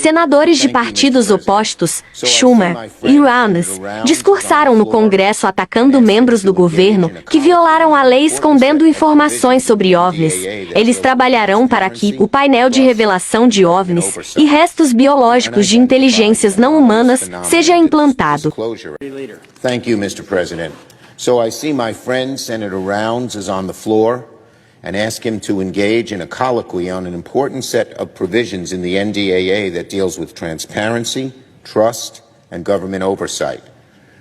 senadores de partidos opostos, Shummer e Rounds, discursaram no Congresso atacando membros do governo que violaram a lei escondendo informações sobre OVNIs. Eles trabalharão para que o painel de revelação de OVNIs e restos biológicos de inteligências não humanas seja implantado. Thank you, Mr. President. So I see my friend Senator Rounds is on the floor and ask him to engage in a colloquy on an important set of provisions in the NDAA that deals with transparency, trust, and government oversight.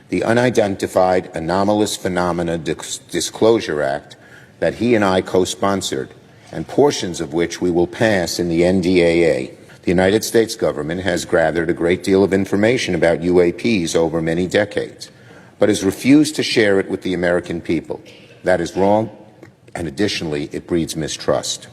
The Unidentified Anomalous Phenomena Disclosure Act that he and I co-sponsored, and portions of which we will pass in the NDAA. The United States government has gathered a great deal of information about UAPs over many decades, but has refused to share it with the American people. That is wrong, and additionally, it breeds mistrust.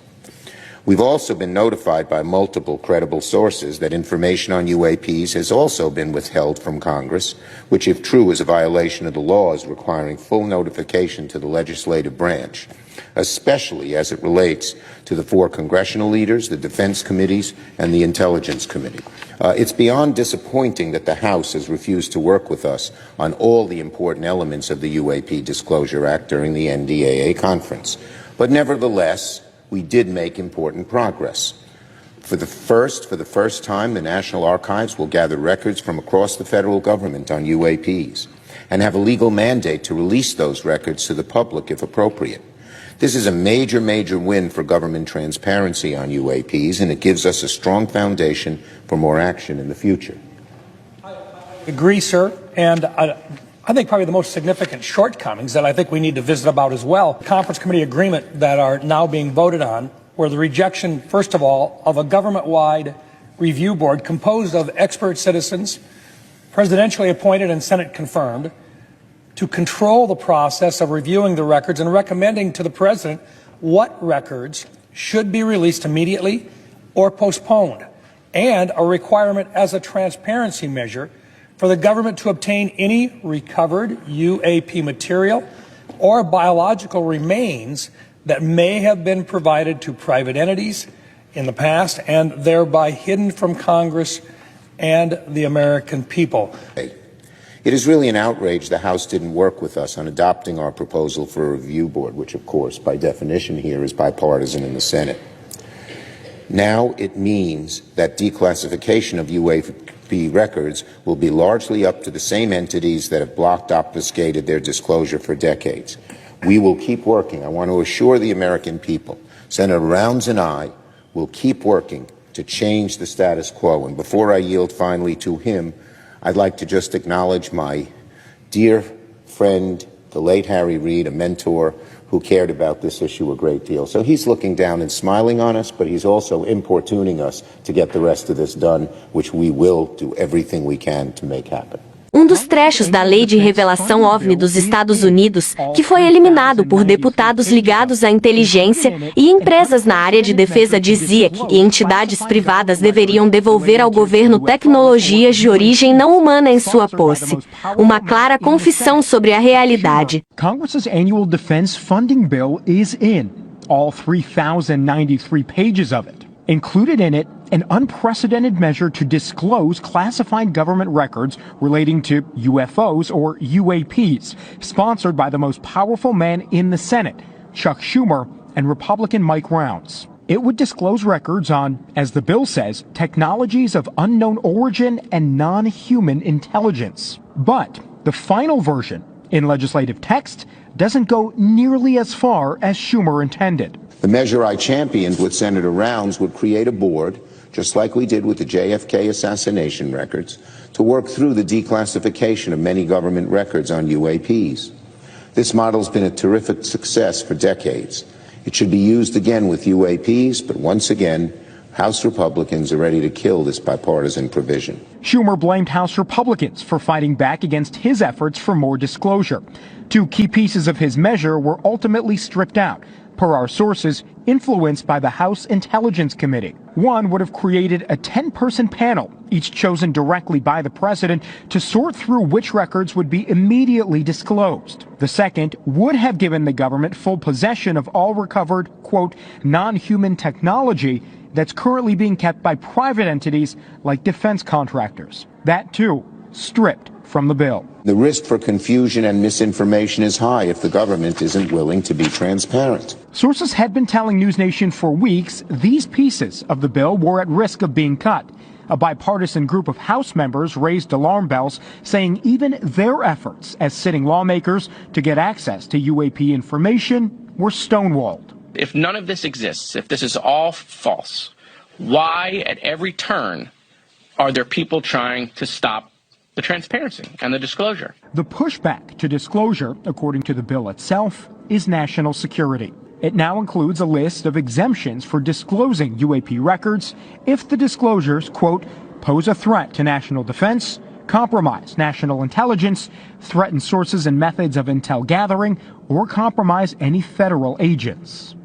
We've also been notified by multiple credible sources that information on UAPs has also been withheld from Congress, which, if true, is a violation of the laws requiring full notification to the legislative branch, especially as it relates to the 4 congressional leaders, the defense committees, and the Intelligence Committee. It's beyond disappointing that the House has refused to work with us on all the important elements of the UAP Disclosure Act during the NDAA conference. But nevertheless, we did make important progress. For the first time, the National Archives will gather records from across the federal government on UAPs and have a legal mandate to release those records to the public if appropriate. This is a major, major win for government transparency on UAPs, and it gives us a strong foundation for more action in the future. I agree, sir, and I think probably the most significant shortcomings that I think we need to visit about as well, conference committee agreement that are now being voted on, were the rejection, first of all, of a government-wide review board composed of expert citizens, presidentially appointed and Senate confirmed, to control the process of reviewing the records and recommending to the president what records should be released immediately or postponed, and a requirement as a transparency measure for the government to obtain any recovered UAP material or biological remains that may have been provided to private entities in the past and thereby hidden from Congress and the American people. It is really an outrage the House didn't work with us on adopting our proposal for a review board, which of course by definition here is bipartisan in the Senate. Now it means that declassification of UAP records will be largely up to the same entities that have blocked, obfuscated their disclosure for decades. We will keep working. I want to assure the American people, Senator Rounds and I will keep working to change the status quo. And before I yield finally to him, I'd like to just acknowledge my dear friend, the late Harry Reid, a mentor who cared about this issue a great deal. So he's looking down and smiling on us, but he's also importuning us to get the rest of this done, which we will do everything we can to make happen. Dos trechos da Lei de Revelação OVNI dos Estados Unidos, que foi eliminado por deputados ligados à inteligência e empresas na área de defesa, dizia que entidades privadas deveriam devolver ao governo tecnologias de origem não humana em sua posse. Uma clara confissão sobre a realidade. Congress's annual defense funding bill is in, all 3,093 pages of it. Included in it, an unprecedented measure to disclose classified government records relating to UFOs or UAPs, sponsored by the most powerful man in the Senate, Chuck Schumer, and Republican Mike Rounds. It would disclose records on, as the bill says, technologies of unknown origin and non-human intelligence. But the final version, in legislative text, doesn't go nearly as far as Schumer intended. The measure I championed with Senator Rounds would create a board, just like we did with the JFK assassination records, to work through the declassification of many government records on UAPs. This model's been a terrific success for decades. It should be used again with UAPs, but once again, House Republicans are ready to kill this bipartisan provision. Schumer blamed House Republicans for fighting back against his efforts for more disclosure. 2 key pieces of his measure were ultimately stripped out, per our sources, influenced by the House Intelligence Committee. One would have created a 10-person panel, each chosen directly by the president, to sort through which records would be immediately disclosed. The second would have given the government full possession of all recovered, quote, non-human technology, that's currently being kept by private entities like defense contractors. That, too, stripped from the bill. The risk for confusion and misinformation is high if the government isn't willing to be transparent. Sources had been telling News Nation for weeks these pieces of the bill were at risk of being cut. A bipartisan group of House members raised alarm bells, saying even their efforts as sitting lawmakers to get access to UAP information were stonewalled. If none of this exists, if this is all false, why at every turn are there people trying to stop the transparency and the disclosure? The pushback to disclosure, according to the bill itself, is national security. It now includes a list of exemptions for disclosing UAP records if the disclosures, quote, pose a threat to national defense, compromise national intelligence, threaten sources and methods of intel gathering, or compromise any federal agents.